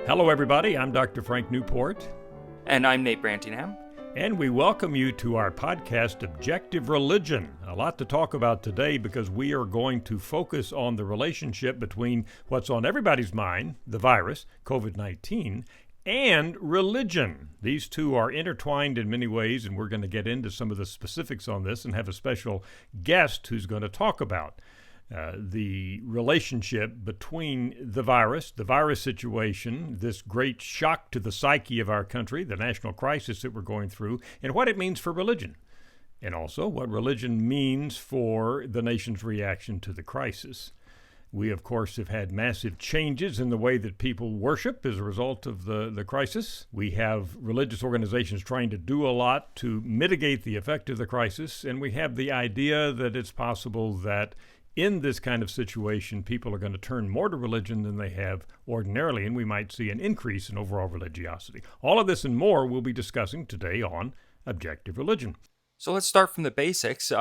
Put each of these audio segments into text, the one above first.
Hello, everybody. I'm Dr. Frank Newport. And I'm Nate Brantingham. And we welcome you to our podcast, Objective Religion. A lot to talk about today because we are going to focus on the relationship between what's on everybody's mind, the virus, COVID-19, and religion. These two are intertwined in many ways, and we're going to get into some of the specifics on this and have a special guest who's going to talk about the relationship between the virus situation, this great shock to the psyche of our country, the national crisis that we're going through, and what it means for religion, and also what religion means for the nation's reaction to the crisis. We, of course, have had massive changes in the way that people worship as a result of the crisis. We have religious organizations trying to do a lot to mitigate the effect of the crisis, and we have the idea that it's possible that in this kind of situation, people are going to turn more to religion than they have ordinarily, and we might see an increase in overall religiosity. All of this and more we'll be discussing today on Objective Religion. So let's start from the basics.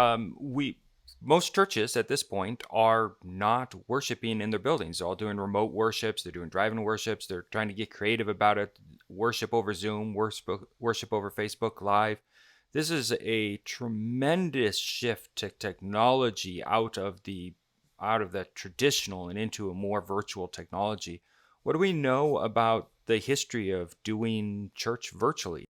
Most churches at this point are not worshiping in their buildings. They're all doing remote worships. They're doing drive-in worships. They're trying to get creative about it. Worship over Zoom, worship over Facebook Live. This is a tremendous shift to technology out of the traditional and into a more virtual technology. What do we know about the history of doing church virtually?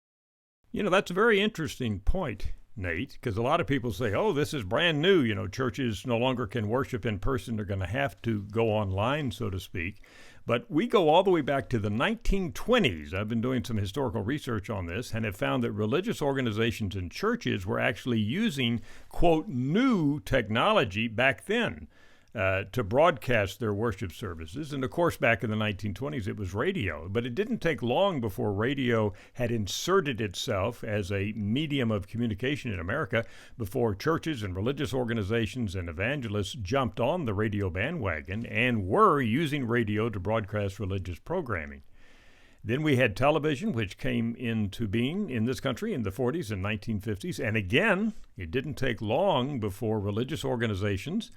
You know, that's a very interesting point, Nate, because a lot of people say, oh, this is brand new. You know, churches no longer can worship in person. They're going to have to go online, so to speak. But we go all the way back to the 1920s. I've been doing some historical research on this and have found that religious organizations and churches were actually using, quote, new technology back then to broadcast their worship services. And of course, back in the 1920s, it was radio. But it didn't take long before radio had inserted itself as a medium of communication in America, before churches and religious organizations and evangelists jumped on the radio bandwagon and were using radio to broadcast religious programming. Then we had television, which came into being in this country in the 40s and 1950s. And again, it didn't take long before religious organizations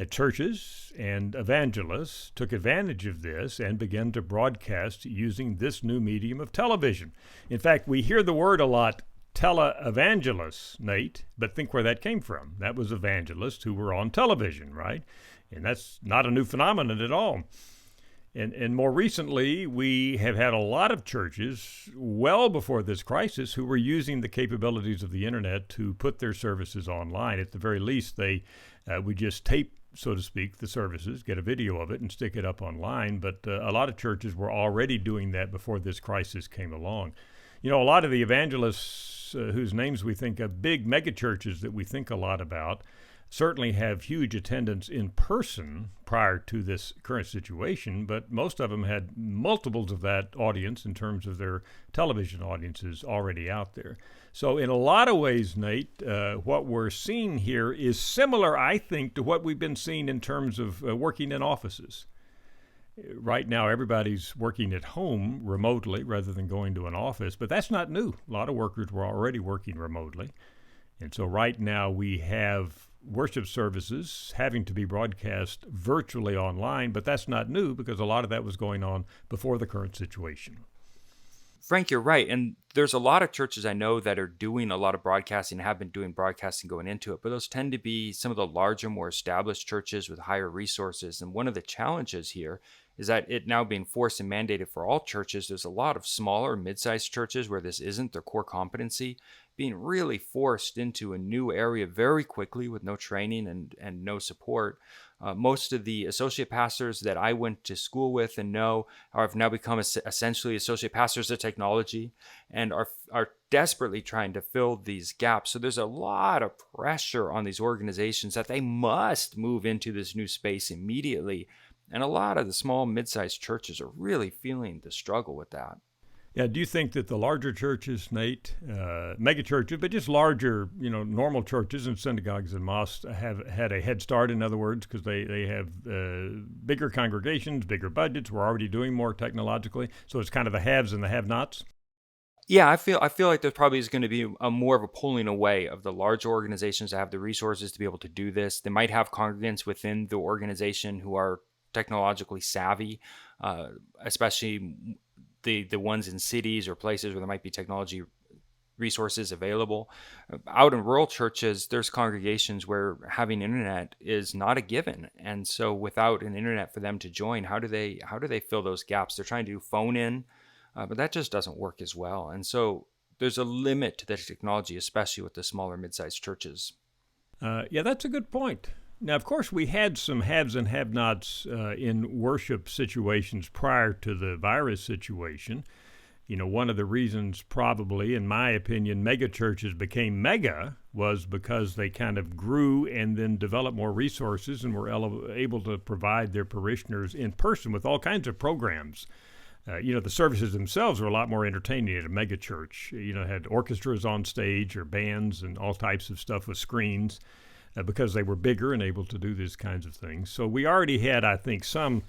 churches and evangelists took advantage of this and began to broadcast using this new medium of television. In fact, we hear the word a lot, televangelists, Nate, but think where that came from. That was evangelists who were on television, right? And that's not a new phenomenon at all. And more recently, we have had a lot of churches, well before this crisis, who were using the capabilities of the internet to put their services online. At the very least, they would just tape, so to speak, the services, get a video of it and stick it up online. But a lot of churches were already doing that before this crisis came along. You know, a lot of the evangelists whose names we think of, big megachurches that we think a lot about, certainly have huge attendance in person prior to this current situation, but most of them had multiples of that audience in terms of their television audiences already out there. So in a lot of ways, Nate, what we're seeing here is similar, I think, to what we've been seeing in terms of working in offices. Right now, everybody's working at home remotely rather than going to an office, but that's not new. A lot of workers were already working remotely. And so right now we have worship services having to be broadcast virtually online, but that's not new because a lot of that was going on before the current situation. Frank, you're right. And there's a lot of churches I know that are doing a lot of broadcasting, have been doing broadcasting going into it, but those tend to be some of the larger, more established churches with higher resources. And one of the challenges here is that it now being forced and mandated for all churches, there's a lot of smaller, mid-sized churches where this isn't their core competency, being really forced into a new area very quickly with no training and no support. Most of the associate pastors that I went to school with and know have now become essentially associate pastors of technology and are desperately trying to fill these gaps. So there's a lot of pressure on these organizations that they must move into this new space immediately. And a lot of the small, mid-sized churches are really feeling the struggle with that. Yeah, do you think that the larger churches, Nate, mega churches, but just larger, normal churches and synagogues and mosques have had a head start, in other words, because they have bigger congregations, bigger budgets, we're already doing more technologically, so it's kind of the haves and the have-nots? Yeah, I feel like there probably is going to be more of a pulling away of the large organizations that have the resources to be able to do this. They might have congregants within the organization who are technologically savvy, especially the ones in cities or places where there might be technology resources available. Out in rural churches, there's congregations where having internet is not a given, and so without an internet for them to join, how do they fill those gaps? They're trying to do phone in, but that just doesn't work as well. And so there's a limit to the technology, especially with the smaller mid-sized churches. Yeah, that's a good point. Now, of course, we had some haves and have-nots in worship situations prior to the virus situation. You know, one of the reasons probably, in my opinion, mega churches became mega was because they kind of grew and then developed more resources and were able to provide their parishioners in person with all kinds of programs. The services themselves were a lot more entertaining at a mega church. Had orchestras on stage or bands and all types of stuff with screens because they were bigger and able to do these kinds of things. So we already had, I think, some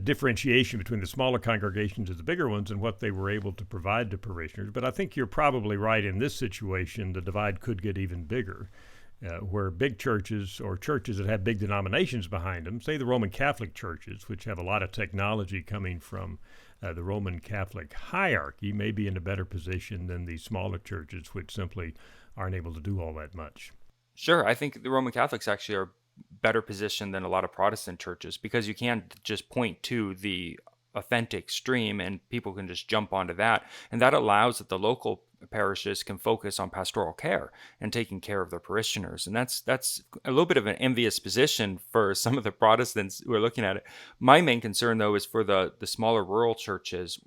differentiation between the smaller congregations and the bigger ones and what they were able to provide to parishioners. But I think you're probably right in this situation, the divide could get even bigger, where big churches or churches that have big denominations behind them, say the Roman Catholic churches, which have a lot of technology coming from the Roman Catholic hierarchy, may be in a better position than the smaller churches, which simply aren't able to do all that much. Sure, I think the Roman Catholics actually are better positioned than a lot of Protestant churches because you can't just point to the authentic stream and people can just jump onto that. And that allows that the local parishes can focus on pastoral care and taking care of their parishioners. And that's a little bit of an envious position for some of the Protestants who are looking at it. My main concern, though, is for the smaller rural churches,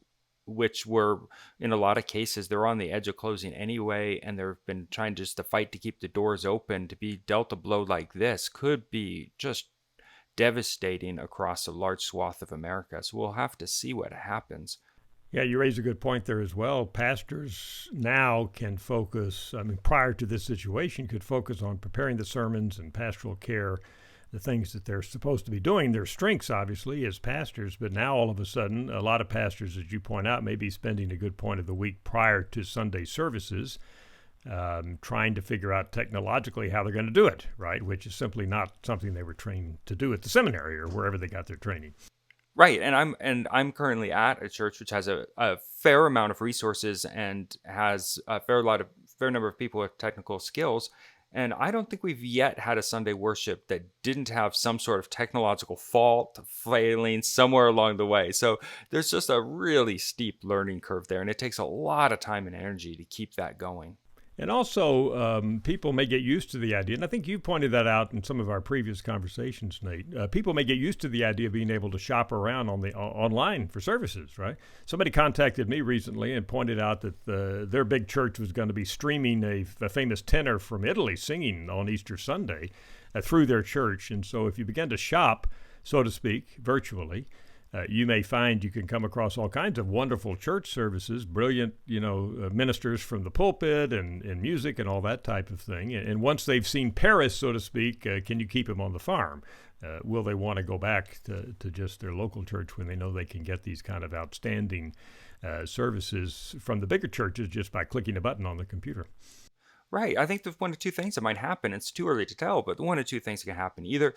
which were, in a lot of cases, they're on the edge of closing anyway, and they've been trying just to fight to keep the doors open. To be dealt a blow like this could be just devastating across a large swath of America. So we'll have to see what happens. Yeah, you raise a good point there as well. Pastors now can focus, prior to this situation, could focus on preparing the sermons and pastoral care, the things that they're supposed to be doing. Their strengths, obviously, as pastors, but now all of a sudden, a lot of pastors, as you point out, may be spending a good point of the week prior to Sunday services trying to figure out technologically how they're going to do it, right? Which is simply not something they were trained to do at the seminary or wherever they got their training. Right, and I'm currently at a church which has a fair amount of resources and has a fair number of people with technical skills. And I don't think we've yet had a Sunday worship that didn't have some sort of technological fault, failing somewhere along the way. So there's just a really steep learning curve there, and it takes a lot of time and energy to keep that going. And also, people may get used to the idea, and I think you pointed that out in some of our previous conversations, Nate. People may get used to the idea of being able to shop around on the online for services, right? Somebody contacted me recently and pointed out that their big church was going to be streaming a famous tenor from Italy singing on Easter Sunday through their church. And so if you begin to shop, so to speak, virtually, you may find you can come across all kinds of wonderful church services, brilliant, ministers from the pulpit and music and all that type of thing. And once they've seen Paris, so to speak, can you keep them on the farm? Will they want to go back to just their local church when they know they can get these kind of outstanding services from the bigger churches just by clicking a button on the computer? Right. I think there's one or two things that might happen. It's too early to tell, but one or two things can happen. Either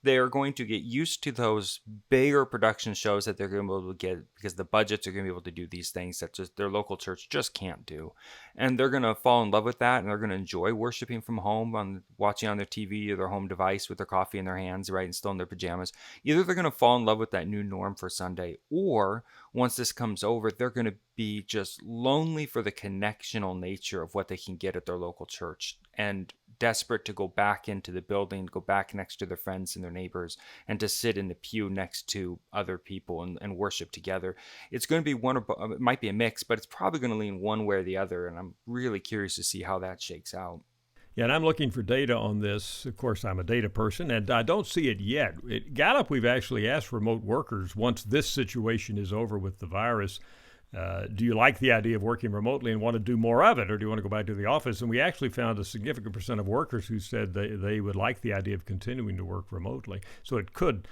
they're going to get used to those bigger production shows that they're going to be able to get because the budgets are going to be able to do these things that just their local church just can't do. And they're going to fall in love with that, and they're going to enjoy worshiping from home, watching on their TV or their home device with their coffee in their hands, right, and still in their pajamas. Either they're going to fall in love with that new norm for Sunday, or once this comes over, they're going to be just lonely for the connectional nature of what they can get at their local church and desperate to go back into the building, go back next to their friends and their neighbors, and to sit in the pew next to other people and worship together. It's going to be it might be a mix, but it's probably going to lean one way or the other, and I'm really curious to see how that shakes out. Yeah, and I'm looking for data on this. Of course, I'm a data person, and I don't see it yet. At Gallup, we've actually asked remote workers, once this situation is over with the virus, do you like the idea of working remotely and want to do more of it, or do you want to go back to the office? And we actually found a significant percent of workers who said they would like the idea of continuing to work remotely. So it could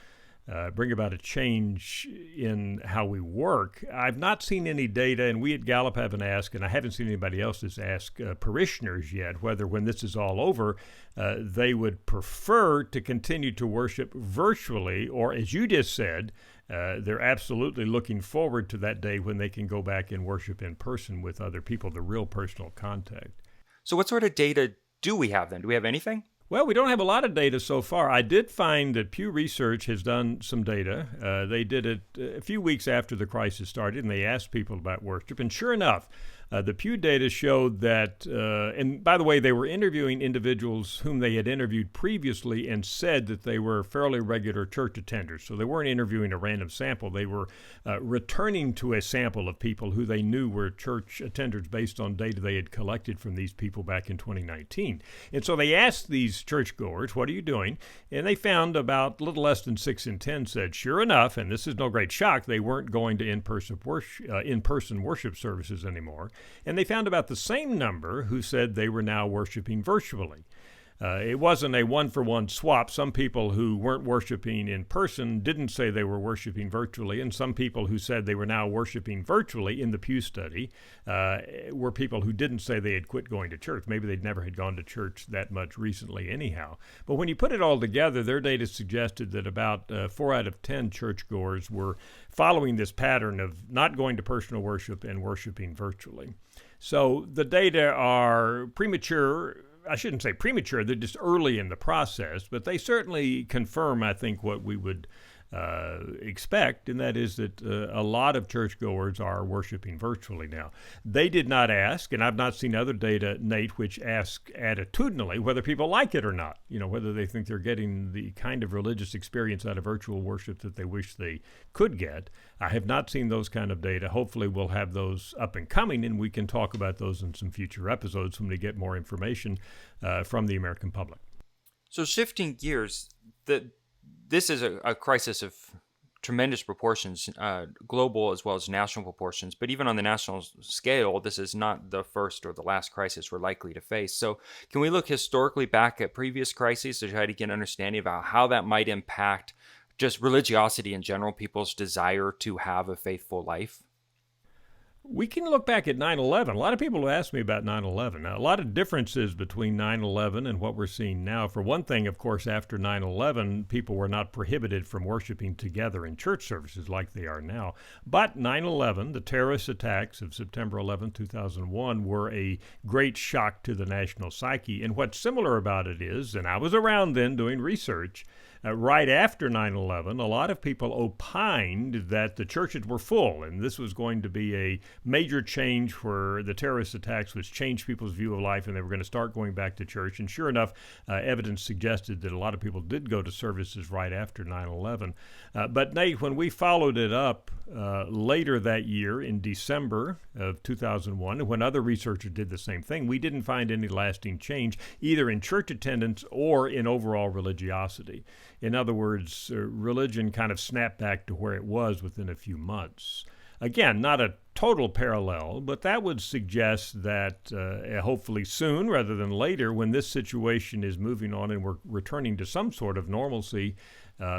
bring about a change in how we work. I've not seen any data, and we at Gallup haven't asked, and I haven't seen anybody else that's asked parishioners yet, whether when this is all over, they would prefer to continue to worship virtually, or as you just said, they're absolutely looking forward to that day when they can go back and worship in person with other people, the real personal contact. So what sort of data do we have then? Do we have anything? Well, we don't have a lot of data so far. I did find that Pew Research has done some data. They did it a few weeks after the crisis started, and they asked people about worship. And sure enough, the Pew data showed that, and by the way, they were interviewing individuals whom they had interviewed previously and said that they were fairly regular church attenders. So they weren't interviewing a random sample. They were returning to a sample of people who they knew were church attenders based on data they had collected from these people back in 2019. And so they asked these churchgoers, what are you doing? And they found about a little less than 6 in 10 said, sure enough, and this is no great shock, they weren't going to in-person worship services anymore. And they found about the same number who said they were now worshiping virtually. It wasn't a one-for-one swap. Some people who weren't worshiping in person didn't say they were worshiping virtually, and some people who said they were now worshiping virtually in the Pew study were people who didn't say they had quit going to church. Maybe they'd never had gone to church that much recently anyhow. But when you put it all together, their data suggested that about 4 out of 10 churchgoers were following this pattern of not going to personal worship and worshiping virtually. So the data are premature. I shouldn't say premature, they're just early in the process, but they certainly confirm, I think, what we would expect, and that is that a lot of churchgoers are worshiping virtually now. They did not ask, and I've not seen other data, Nate, which ask attitudinally whether people like it or not, whether they think they're getting the kind of religious experience out of virtual worship that they wish they could get. I have not seen those kind of data. Hopefully we'll have those up and coming, and we can talk about those in some future episodes when we get more information from the American public. So shifting gears, this is a crisis of tremendous proportions, global as well as national proportions. But even on the national scale, this is not the first or the last crisis we're likely to face. So can we look historically back at previous crises to try to get an understanding about how that might impact just religiosity in general, people's desire to have a faithful life? We can look back at 9/11. A lot of people have asked me about 9/11. Now, a lot of differences between 9/11 and what we're seeing now. For one thing, of course, after 9/11, people were not prohibited from worshiping together in church services like they are now. But 9/11, the terrorist attacks of September 11, 2001, were a great shock to the national psyche. And what's similar about it is, and I was around then doing research, right after 9/11, a lot of people opined that the churches were full, and this was going to be a major change for the terrorist attacks, which changed people's view of life, and they were going to start going back to church. And sure enough, evidence suggested that a lot of people did go to services right after 9/11. But Nate, when we followed it up later that year in December of 2001, and when other researchers did the same thing, we didn't find any lasting change either in church attendance or in overall religiosity. In other words, religion kind of snapped back to where it was within a few months. Again, not a total parallel, but that would suggest that hopefully soon rather than later, when this situation is moving on and we're returning to some sort of normalcy,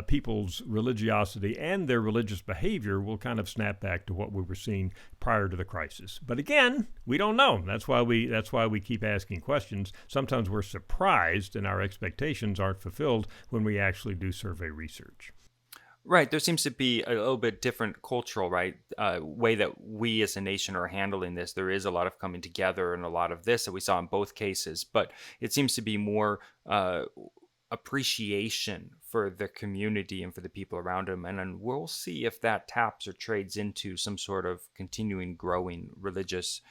people's religiosity and their religious behavior will kind of snap back to what we were seeing prior to the crisis. But again, we don't know. That's why we keep asking questions. Sometimes we're surprised and our expectations aren't fulfilled when we actually do survey research. Right. There seems to be a little bit different cultural, way that we as a nation are handling this. There is a lot of coming together and a lot of this that we saw in both cases, but it seems to be more appreciation for the community and for the people around them. And then we'll see if that taps or trades into some sort of continuing growing religious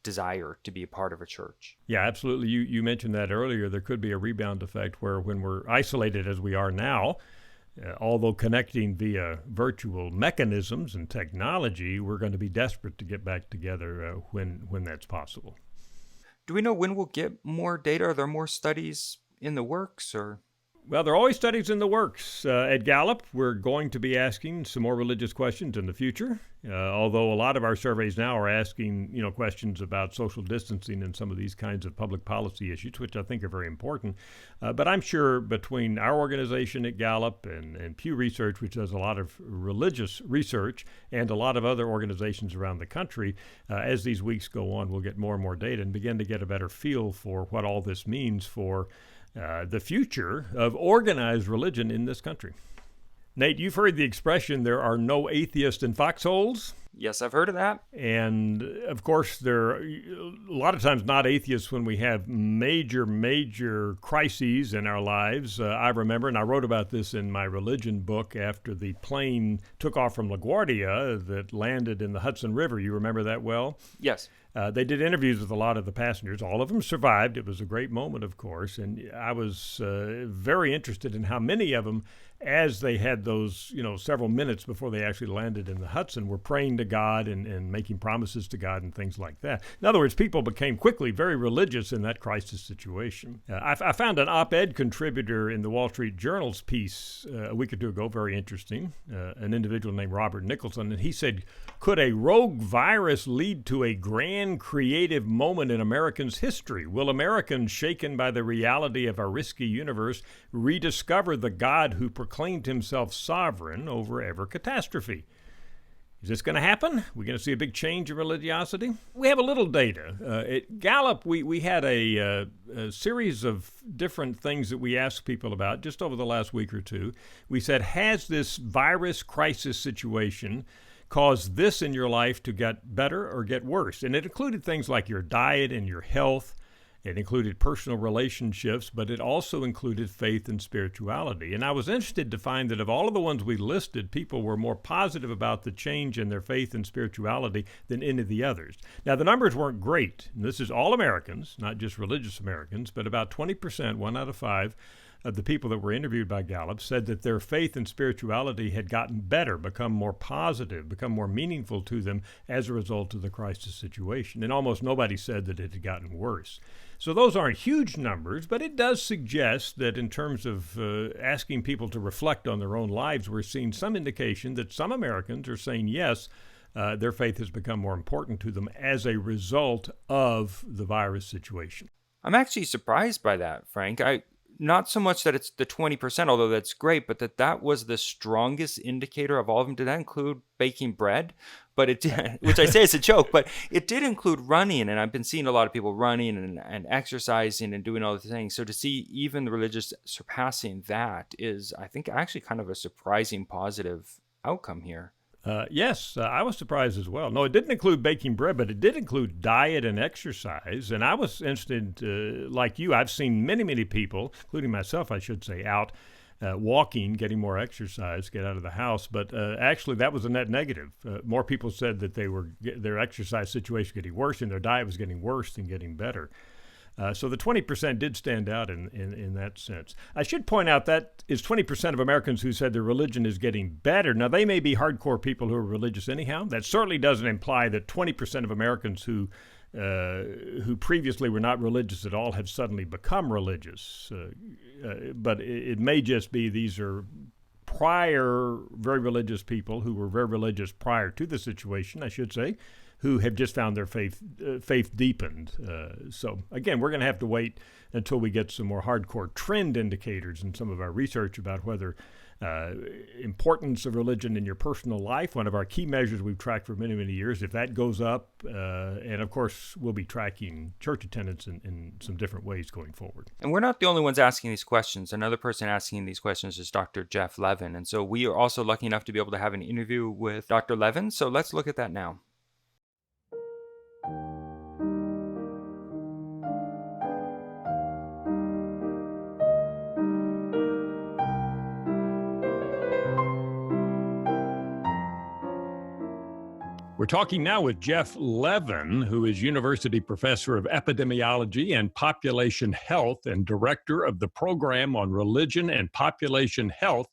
desire to be a part of a church. Yeah, absolutely. You mentioned that earlier. There could be a rebound effect where when we're isolated as we are now, although connecting via virtual mechanisms and technology, we're going to be desperate to get back together when that's possible. Do we know when we'll get more data? Are there more studies in the works, or? Well, there are always studies in the works. At Gallup, we're going to be asking some more religious questions in the future, although a lot of our surveys now are asking, questions about social distancing and some of these kinds of public policy issues, which I think are very important. But I'm sure between our organization at Gallup and Pew Research, which does a lot of religious research, and a lot of other organizations around the country, as these weeks go on, we'll get more and more data and begin to get a better feel for what all this means for the future of organized religion in this country. Nate, you've heard the expression, there are no atheists in foxholes. Yes, I've heard of that. And of course, there are a lot of times not atheists when we have major crises in our lives. I remember, and I wrote about this in my religion book after the plane took off from LaGuardia that landed in the Hudson River. You remember that well? Yes. They did interviews with a lot of the passengers. All of them survived. It was a great moment, of course. And I was very interested in how many of them, as they had those, several minutes before they actually landed in the Hudson, were praying to God and making promises to God and things like that. In other words, people became quickly very religious in that crisis situation. I found an op-ed contributor in the Wall Street Journal's piece a week or two ago, very interesting, an individual named Robert Nicholson, and he said, could a rogue virus lead to a grand creative moment in Americans' history? Will Americans, shaken by the reality of our risky universe, rediscover the God who proclaimed himself sovereign over every catastrophe? Is this going to happen? We're going to see a big change in religiosity? We have a little data. At Gallup, we had a series of different things that we asked people about just over the last week or two. We said, has this virus crisis situation caused this in your life to get better or get worse? And it included things like your diet and your health. It included personal relationships, but it also included faith and spirituality. And I was interested to find that of all of the ones we listed, people were more positive about the change in their faith and spirituality than any of the others. Now, the numbers weren't great. And this is all Americans, not just religious Americans, but about 20%, 1 out of 5, of the people that were interviewed by Gallup said that their faith and spirituality had gotten better, become more positive, become more meaningful to them as a result of the crisis situation. And almost nobody said that it had gotten worse. So those aren't huge numbers, but it does suggest that in terms of asking people to reflect on their own lives, we're seeing some indication that some Americans are saying yes, their faith has become more important to them as a result of the virus situation. I'm actually surprised by that, Frank. Not so much that it's the 20%, although that's great, but that was the strongest indicator of all of them. Did that include baking bread? But it did, which I say is a joke, but it did include running. And I've been seeing a lot of people running and exercising and doing all the things. So to see even the religious surpassing that is, I think, actually kind of a surprising positive outcome here. Yes, I was surprised as well. No, it didn't include baking bread, but it did include diet and exercise. And I was interested, like you, I've seen many people, including myself, I should say, out walking, getting more exercise, get out of the house. But actually, that was a net negative. More people said that their exercise situation getting worse and their diet was getting worse than getting better. So the 20% did stand out in that sense. I should point out that is 20% of Americans who said their religion is getting better. Now, they may be hardcore people who are religious anyhow. That certainly doesn't imply that 20% of Americans who previously were not religious at all have suddenly become religious. But it may just be these are prior very religious people who were very religious prior to the situation, I should say, who have just found their faith deepened. So again, we're going to have to wait until we get some more hardcore trend indicators in some of our research about whether importance of religion in your personal life, one of our key measures we've tracked for many years, if that goes up, and of course we'll be tracking church attendance in some different ways going forward. And we're not the only ones asking these questions. Another person asking these questions is Dr. Jeff Levin. And so we are also lucky enough to be able to have an interview with Dr. Levin. So let's look at that now. We're talking now with Jeff Levin, who is University Professor of Epidemiology and Population Health and Director of the Program on Religion and Population Health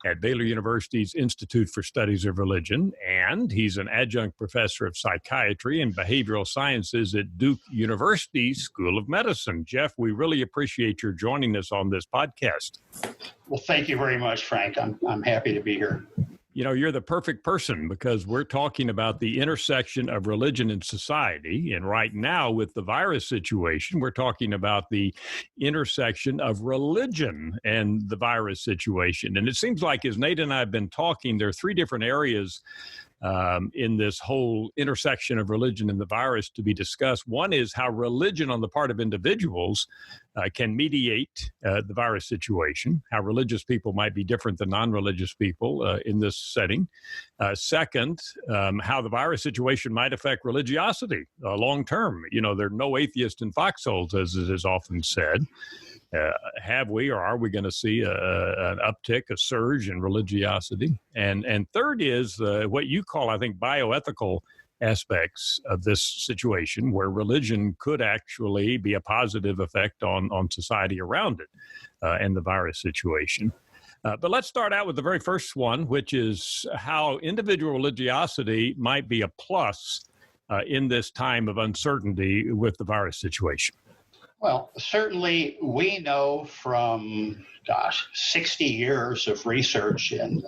at Baylor University's Institute for Studies of Religion. And he's an adjunct professor of psychiatry and behavioral sciences at Duke University School of Medicine. Jeff, we really appreciate your joining us on this podcast. Well, thank you very much, Frank. I'm happy to be here. You know, you're the perfect person because we're talking about the intersection of religion and society. And right now with the virus situation, we're talking about the intersection of religion and the virus situation. And it seems like as Nate and I have been talking, there are three different areas in this whole intersection of religion and the virus to be discussed. One is how religion on the part of individuals can mediate the virus situation, how religious people might be different than non-religious people in this setting. Second, how the virus situation might affect religiosity long term. You know, there are no atheists in foxholes, as it is often said. Have we, or are we going to see an uptick, a surge in religiosity? And third is what you call, I think, bioethical aspects of this situation, where religion could actually be a positive effect on society around it and the virus situation. But let's start out with the very first one, which is how individual religiosity might be a plus in this time of uncertainty with the virus situation. Well, certainly we know from, 60 years of research in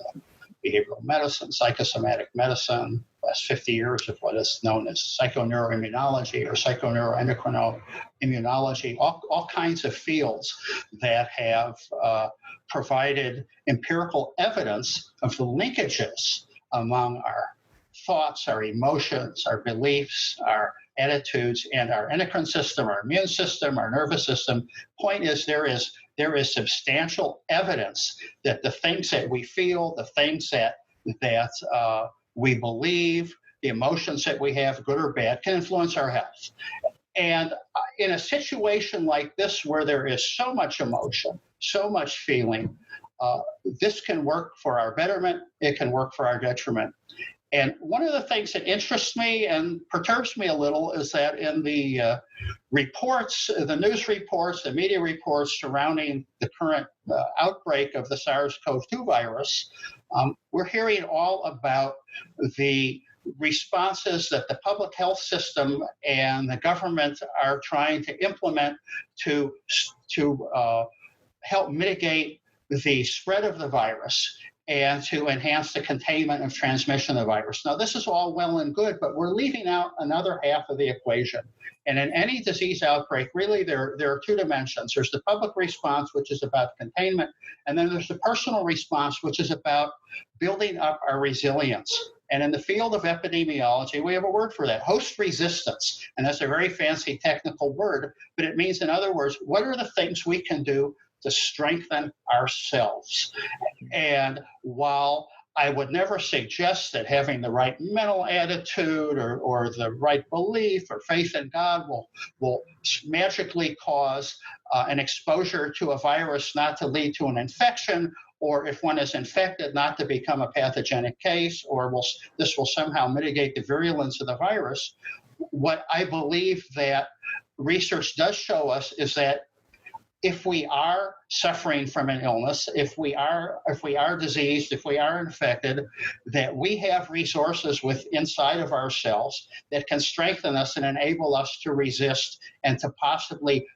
behavioral medicine, psychosomatic medicine, last 50 years of what is known as psychoneuroimmunology or psychoneuroendocrinology, all kinds of fields that have provided empirical evidence of the linkages among our thoughts, our emotions, our beliefs, our attitudes, and our endocrine system, our immune system, our nervous system. Point is, there is substantial evidence that the things that we feel, the things that we believe, the emotions that we have, good or bad, can influence our health. And in a situation like this, where there is so much emotion, so much feeling, this can work for our betterment. It can work for our detriment. And one of the things that interests me and perturbs me a little is that in the reports, the news reports, the media reports surrounding the current outbreak of the SARS-CoV-2 virus, we're hearing all about the responses that the public health system and the government are trying to implement to help mitigate the spread of the virus and to enhance the containment of transmission of the virus. Now, this is all well and good, but we're leaving out another half of the equation. And in any disease outbreak, really, there are two dimensions. There's the public response, which is about containment, and then there's the personal response, which is about building up our resilience. And in the field of epidemiology, we have a word for that, host resistance. And that's a very fancy technical word, but it means, in other words, what are the things we can do to strengthen ourselves? And while I would never suggest that having the right mental attitude or the right belief or faith in God will magically cause an exposure to a virus not to lead to an infection, or if one is infected, not to become a pathogenic case, or this will somehow mitigate the virulence of the virus, what I believe that research does show us is that if we are suffering from an illness, if we are diseased, if we are infected, that we have resources inside of ourselves that can strengthen us and enable us to resist and to possibly,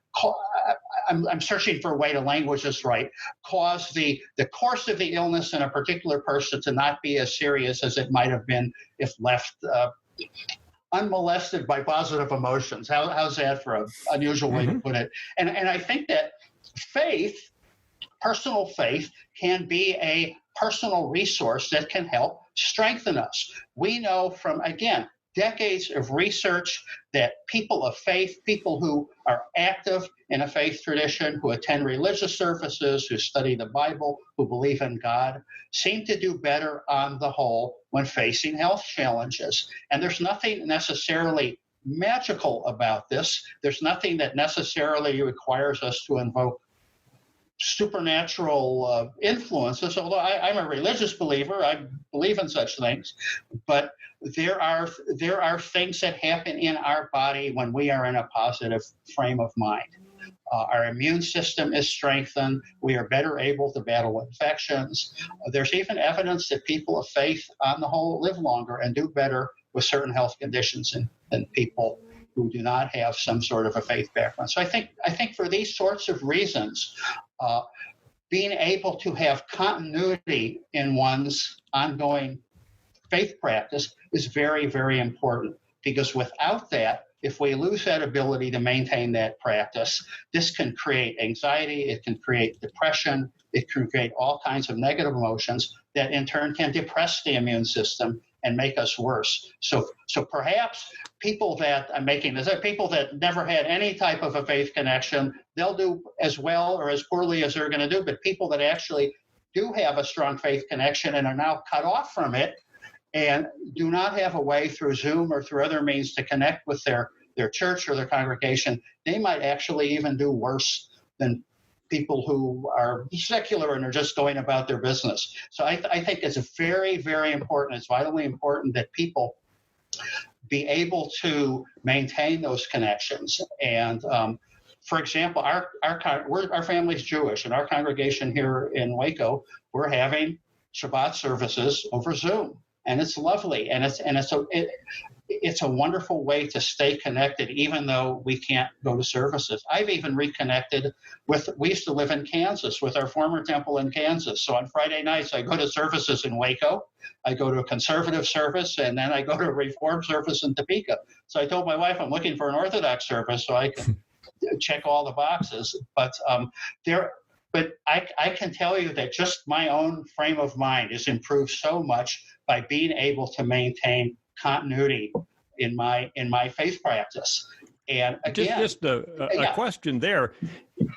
I'm searching for a way to language this right, cause the course of the illness in a particular person to not be as serious as it might have been if left unmolested by positive emotions. How's that for an unusual way to put it? And I think that faith, personal faith, can be a personal resource that can help strengthen us. We know from, again, decades of research that people of faith, people who are active in a faith tradition, who attend religious services, who study the Bible, who believe in God, seem to do better on the whole when facing health challenges. And there's nothing necessarily magical about this. There's nothing that necessarily requires us to invoke supernatural influences, although I'm a religious believer. I believe in such things. But there are things that happen in our body when we are in a positive frame of mind. Our immune system is strengthened. We are better able to battle infections. There's even evidence that people of faith, on the whole, live longer and do better with certain health conditions than people who do not have some sort of a faith background. So I think for these sorts of reasons, being able to have continuity in one's ongoing faith practice is very, very important, because without that, if we lose that ability to maintain that practice, this can create anxiety, it can create depression, it can create all kinds of negative emotions that in turn can depress the immune system and make us worse. So perhaps people that I'm making this, people that never had any type of a faith connection, they'll do as well or as poorly as they're going to do. But people that actually do have a strong faith connection and are now cut off from it and do not have a way through Zoom or through other means to connect with their church or their congregation, they might actually even do worse than people who are secular and are just going about their business. So I think it's very, very important. It's vitally important that people be able to maintain those connections. And for example, our family's Jewish, and our congregation here in Waco, we're having Shabbat services over Zoom, and it's lovely, and it's a wonderful way to stay connected, even though we can't go to services. I've even reconnected we used to live in Kansas, with our former temple in Kansas. So on Friday nights, I go to services in Waco, I go to a conservative service, and then I go to a Reformed service in Topeka. So I told my wife I'm looking for an Orthodox service so I can check all the boxes. But I can tell you that just my own frame of mind is improved so much by being able to maintain continuity in my faith practice. And again, just a question there.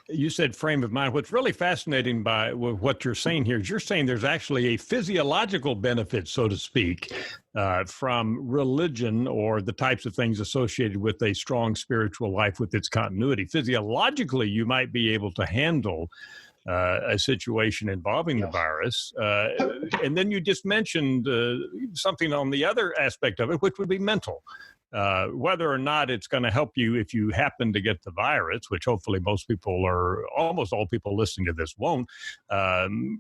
You said frame of mind. What's really fascinating by what you're saying here is you're saying there's actually a physiological benefit, so to speak, from religion or the types of things associated with a strong spiritual life with its continuity. Physiologically, you might be able to handle a situation involving the virus. And then you just mentioned something on the other aspect of it, which would be mental. Whether or not it's going to help you if you happen to get the virus, which hopefully most people or almost all people listening to this won't,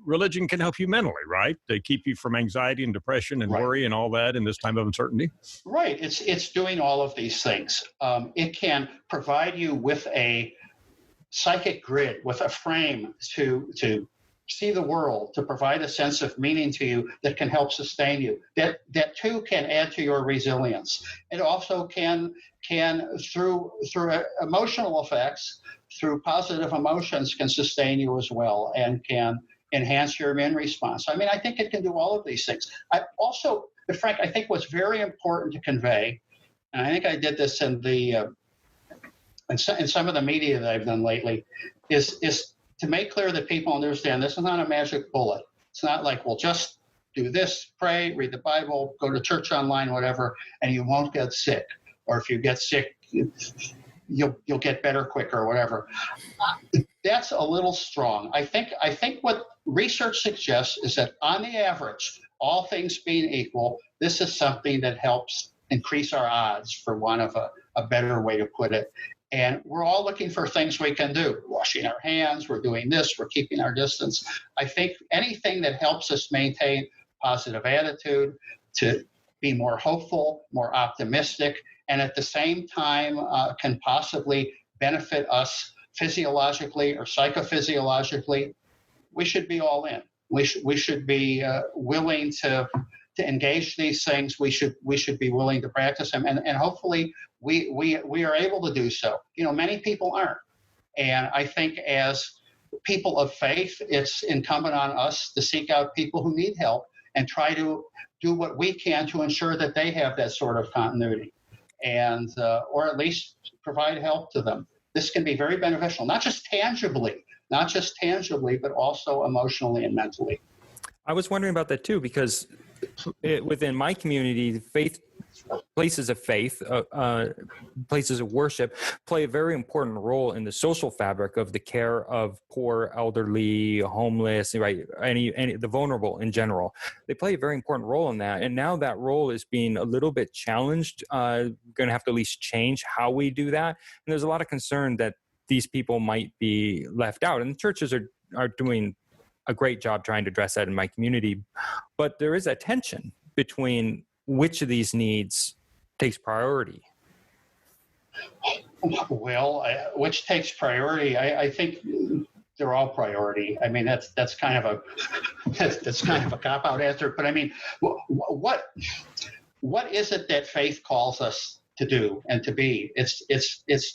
religion can help you mentally, right? They keep you from anxiety and depression and worry and all that in this time of uncertainty. Right. It's doing all of these things. It can provide you with a psychic grid, with a frame to see the world, to provide a sense of meaning to you that can help sustain you. That too can add to your resilience. It also can through emotional effects, through positive emotions, can sustain you as well and can enhance your immune response. I mean, I think it can do all of these things. Frank, I think what's very important to convey, and I think I did this in some of the media that I've done lately, is to make clear that people understand this is not a magic bullet. It's not like, well, just do this, pray, read the Bible, go to church online, whatever, and you won't get sick. Or if you get sick, you'll get better quicker or whatever. That's a little strong. I think what research suggests is that on the average, all things being equal, this is something that helps increase our odds, for want of a better way to put it. And we're all looking for things we can do. Washing our hands, we're doing this, we're keeping our distance. I think anything that helps us maintain positive attitude, to be more hopeful, more optimistic, and at the same time can possibly benefit us physiologically or psychophysiologically, we should be all in. We should be willing to engage these things. We should be willing to practice them, and hopefully we are able to do so. Many people aren't, and I think as people of faith, it's incumbent on us to seek out people who need help and try to do what we can to ensure that they have that sort of continuity, and or at least provide help to them. This can be very beneficial, not just tangibly, but also emotionally and mentally. I was wondering about that too, because within my community, places of faith, places of worship play a very important role in the social fabric of the care of poor, elderly, homeless, right? Any the vulnerable in general. They play a very important role in that. And now that role is being a little bit challenged. Going to have to at least change how we do that. And there's a lot of concern that these people might be left out. And churches are doing a great job trying to address that in my community. But there is a tension between which of these needs takes priority. Well, which takes priority? I think they're all priority. I mean, that's kind of a cop-out answer. But I mean, what is it that faith calls us to do and to be? It's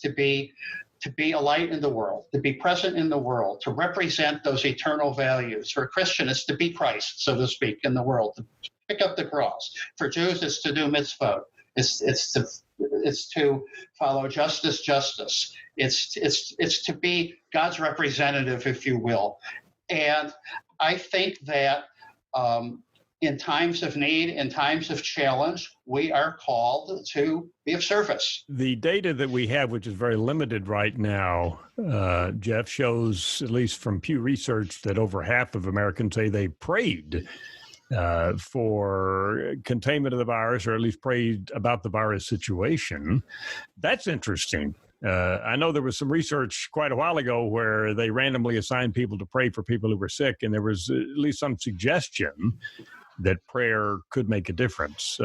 to be a light in the world, to be present in the world, to represent those eternal values. For a Christian, it's to be Christ, so to speak, in the world, pick up the cross. For Jews, it's to do mitzvot. It's to follow justice. It's to be God's representative, if you will. And I think that in times of need, in times of challenge, we are called to be of service. The data that we have, which is very limited right now, Jeff, shows, at least from Pew Research, that over half of Americans say they prayed for containment of the virus, or at least prayed about the virus situation. That's interesting. I know there was some research quite a while ago where they randomly assigned people to pray for people who were sick, and there was at least some suggestion that prayer could make a difference.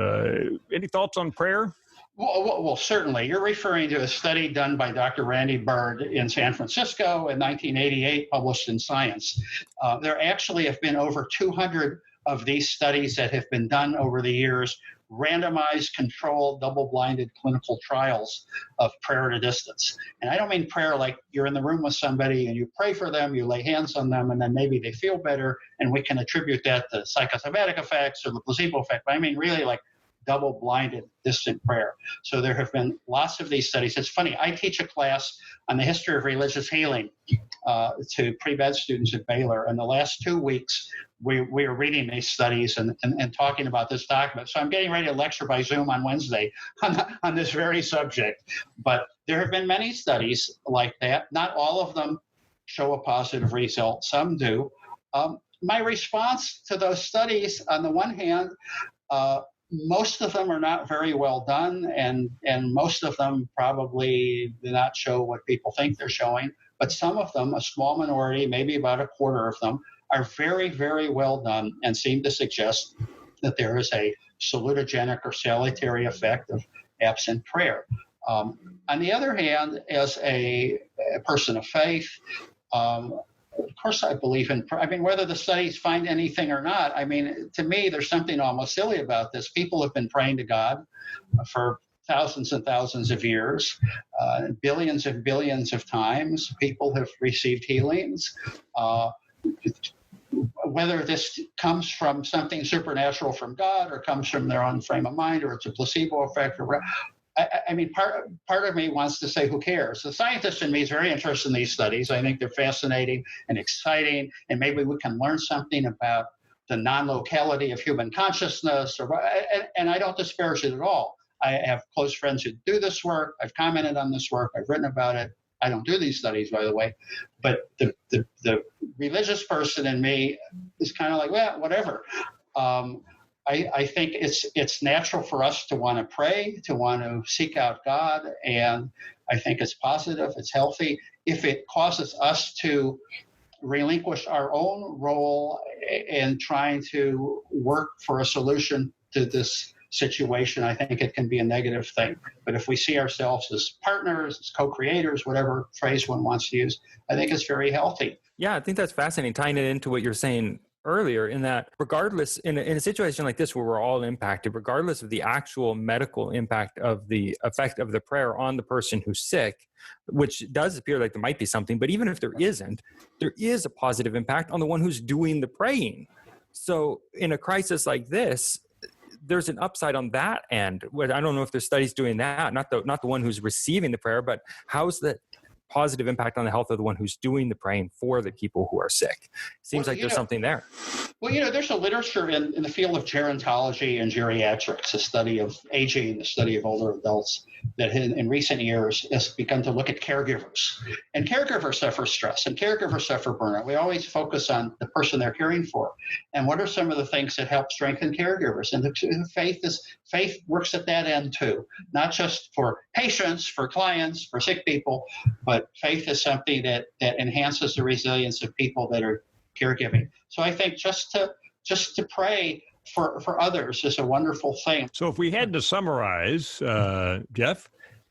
Any thoughts on prayer? Well, certainly. You're referring to a study done by Dr. Randy Bird in San Francisco in 1988, published in Science. There actually have been over 200 of these studies that have been done over the years, randomized, controlled, double-blinded clinical trials of prayer at a distance. And I don't mean prayer like you're in the room with somebody and you pray for them, you lay hands on them, and then maybe they feel better, and we can attribute that to psychosomatic effects or the placebo effect. But I mean really like double-blinded distant prayer. So there have been lots of these studies. It's funny, I teach a class on the history of religious healing to pre-med students at Baylor. And the last 2 weeks, we are reading these studies and talking about this document. So I'm getting ready to lecture by Zoom on Wednesday on this very subject. But there have been many studies like that. Not all of them show a positive result. Some do. My response to those studies, on the one hand, most of them are not very well done, and most of them probably do not show what people think they're showing. But some of them, a small minority, maybe about a quarter of them, are very, very well done and seem to suggest that there is a salutogenic or salutary effect of absent prayer. On the other hand, as a person of faith, of course I believe in prayer. I mean, whether the studies find anything or not, I mean, to me, there's something almost silly about this. People have been praying to God for thousands and thousands of years, billions and billions of times. People have received healings. Whether this comes from something supernatural from God or comes from their own frame of mind, or it's a placebo effect, or I mean, part of me wants to say, who cares? The scientist in me is very interested in these studies. I think they're fascinating and exciting, and maybe we can learn something about the non-locality of human consciousness. And I don't disparage it at all. I have close friends who do this work. I've commented on this work. I've written about it. I don't do these studies, by the way. But the religious person in me is kind of like, well, whatever. I think it's natural for us to want to pray, to want to seek out God, and I think it's positive, it's healthy. If it causes us to relinquish our own role in trying to work for a solution to this situation, I think it can be a negative thing. But if we see ourselves as partners, as co-creators, whatever phrase one wants to use, I think it's very healthy. Yeah, I think that's fascinating, tying it into what you're saying earlier, in that regardless, in a situation like this where we're all impacted, regardless of the actual medical impact of the effect of the prayer on the person who's sick, which does appear like there might be something, but even if there isn't, there is a positive impact on the one who's doing the praying. So in a crisis like this, there's an upside on that end. I don't know if there's studies doing that, not the one who's receiving the prayer, but how's the positive impact on the health of the one who's doing the praying for the people who are sick? Seems like there's something there. Well, there's a literature in the field of gerontology and geriatrics, a study of aging, the study of older adults, that in recent years has begun to look at caregivers. And caregivers suffer stress, and caregivers suffer burnout. We always focus on the person they're caring for. And what are some of the things that help strengthen caregivers? And faith works at that end too, not just for patients, for clients, for sick people, but faith is something that enhances the resilience of people that are caregiving. So I think just to pray for others is a wonderful thing. So if we had to summarize, Jeff,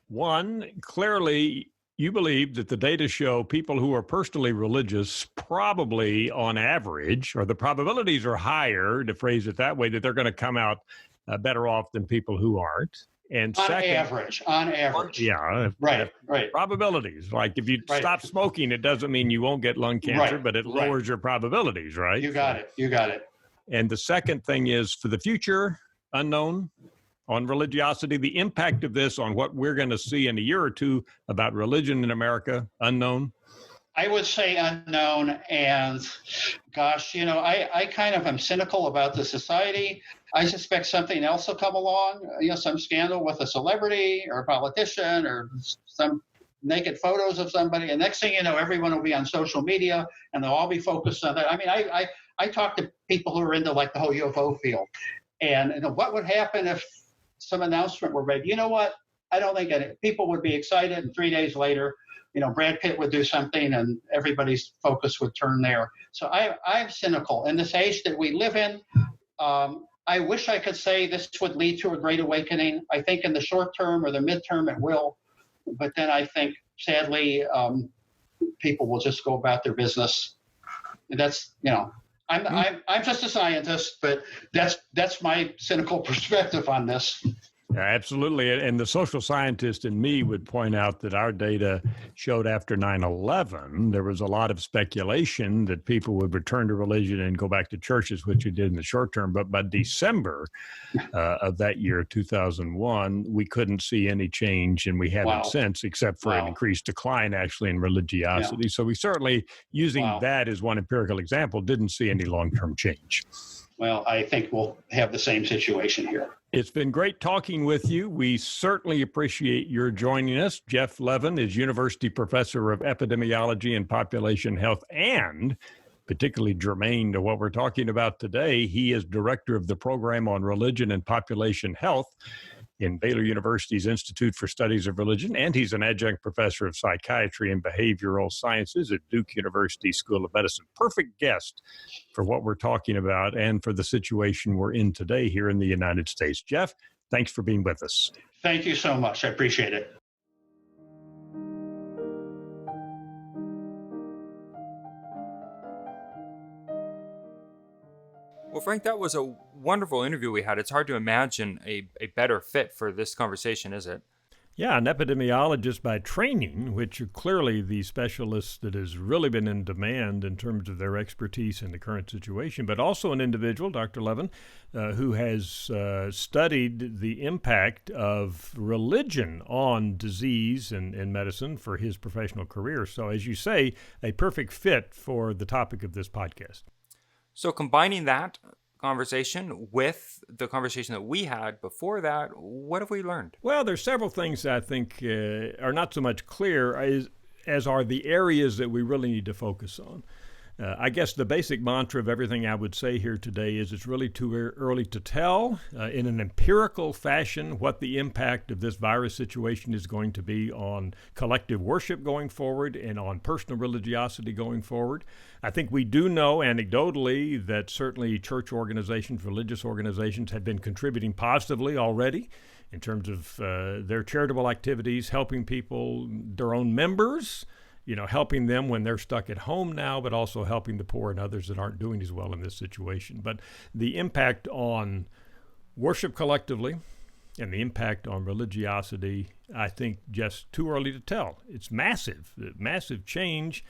one, clearly you believe that the data show people who are personally religious probably on average, or the probabilities are higher, to phrase it that way, that they're going to come out better off than people who aren't. And on second, average. Yeah. Right. Probabilities. Like if you stop smoking, it doesn't mean you won't get lung cancer, but it lowers your probabilities, right? You got it. And the second thing is for the future, unknown on religiosity, the impact of this on what we're going to see in a year or two about religion in America, unknown. I would say unknown. And gosh, I kind of am cynical about the society. I suspect something else will come along, some scandal with a celebrity or a politician or some naked photos of somebody. And next thing you know, everyone will be on social media and they'll all be focused on that. I mean, I talk to people who are into like the whole UFO field. And what would happen if some announcement were made? You know what? I don't think people would be excited. And 3 days later, Brad Pitt would do something and everybody's focus would turn there. So I'm cynical. In this age that we live in, I wish I could say this would lead to a great awakening. I think in the short term or the midterm it will. But then I think, sadly, people will just go about their business. And that's, I'm just a scientist, but that's my cynical perspective on this. Yeah, absolutely. And the social scientist in me would point out that our data showed after 9/11, there was a lot of speculation that people would return to religion and go back to churches, which we did in the short term. But by December of that year, 2001, we couldn't see any change, and we haven't since, except for an increased decline, actually, in religiosity. Yeah. So we certainly, using that as one empirical example, didn't see any long-term change. Well, I think we'll have the same situation here. It's been great talking with you. We certainly appreciate your joining us. Jeff Levin is University Professor of Epidemiology and Population Health, and particularly germane to what we're talking about today, he is Director of the Program on Religion and Population Health in Baylor University's Institute for Studies of Religion, and he's an adjunct professor of psychiatry and behavioral sciences at Duke University School of Medicine. Perfect guest for what we're talking about and for the situation we're in today here in the United States. Jeff, thanks for being with us. Thank you so much. I appreciate it. Well, Frank, that was a wonderful interview we had. It's hard to imagine a better fit for this conversation, is it? Yeah, an epidemiologist by training, which are clearly the specialists that has really been in demand in terms of their expertise in the current situation, but also an individual, Dr. Levin, who has studied the impact of religion on disease and medicine for his professional career. So, as you say, a perfect fit for the topic of this podcast. So combining that conversation with the conversation that we had before that, what have we learned? Well, there's several things I think are not so much clear as are the areas that we really need to focus on. I guess the basic mantra of everything I would say here today is it's really too early to tell in an empirical fashion what the impact of this virus situation is going to be on collective worship going forward and on personal religiosity going forward. I think we do know anecdotally that certainly church organizations, religious organizations have been contributing positively already in terms of their charitable activities, helping people, their own members, helping them when they're stuck at home now, but also helping the poor and others that aren't doing as well in this situation. But the impact on worship collectively and the impact on religiosity, I think just too early to tell. It's massive change.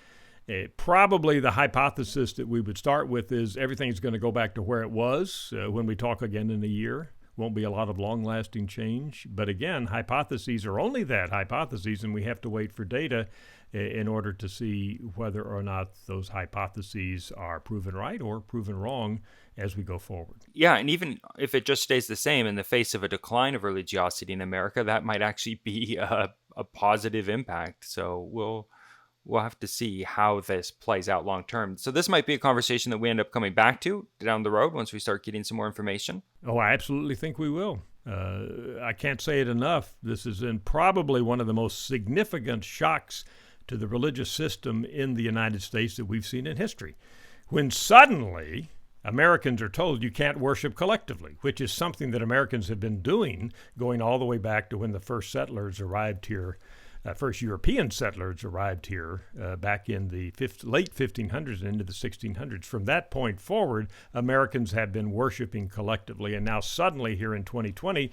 Probably the hypothesis that we would start with is everything's going to go back to where it was when we talk again in a year. Won't be a lot of long-lasting change. But again, hypotheses are only that, hypotheses, and we have to wait for data in order to see whether or not those hypotheses are proven right or proven wrong as we go forward. Yeah, and even if it just stays the same in the face of a decline of religiosity in America, that might actually be a positive impact. So we'll have to see how this plays out long term. So this might be a conversation that we end up coming back to down the road once we start getting some more information. Oh, I absolutely think we will. I can't say it enough. This is probably one of the most significant shocks to the religious system in the United States that we've seen in history. When suddenly Americans are told you can't worship collectively, which is something that Americans have been doing going all the way back to when the first settlers arrived here. First European settlers arrived here back in the late 1500s and into the 1600s. From that point forward, Americans have been worshiping collectively. And now suddenly here in 2020,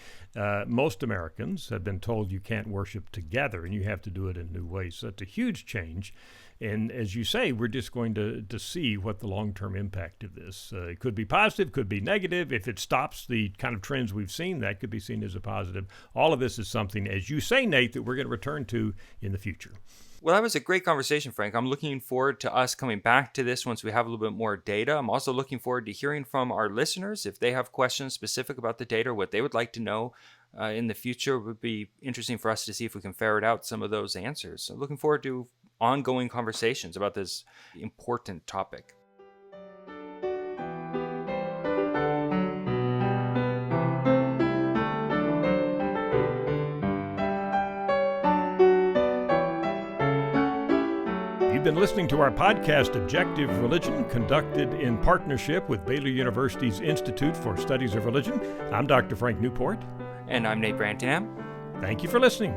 most Americans have been told you can't worship together and you have to do it in new ways. So it's a huge change. And as you say, we're just going to see what the long-term impact of this. It could be positive, could be negative. If it stops the kind of trends we've seen, that could be seen as a positive. All of this is something, as you say, Nate, that we're going to return to in the future. Well, that was a great conversation, Frank. I'm looking forward to us coming back to this once we have a little bit more data. I'm also looking forward to hearing from our listeners. If they have questions specific about the data or what they would like to know in the future, it would be interesting for us to see if we can ferret out some of those answers. So looking forward to ongoing conversations about this important topic. You've been listening to our podcast, Objective Religion, conducted in partnership with Baylor University's Institute for Studies of Religion. I'm Dr. Frank Newport. And I'm Nate Brantingham. Thank you for listening.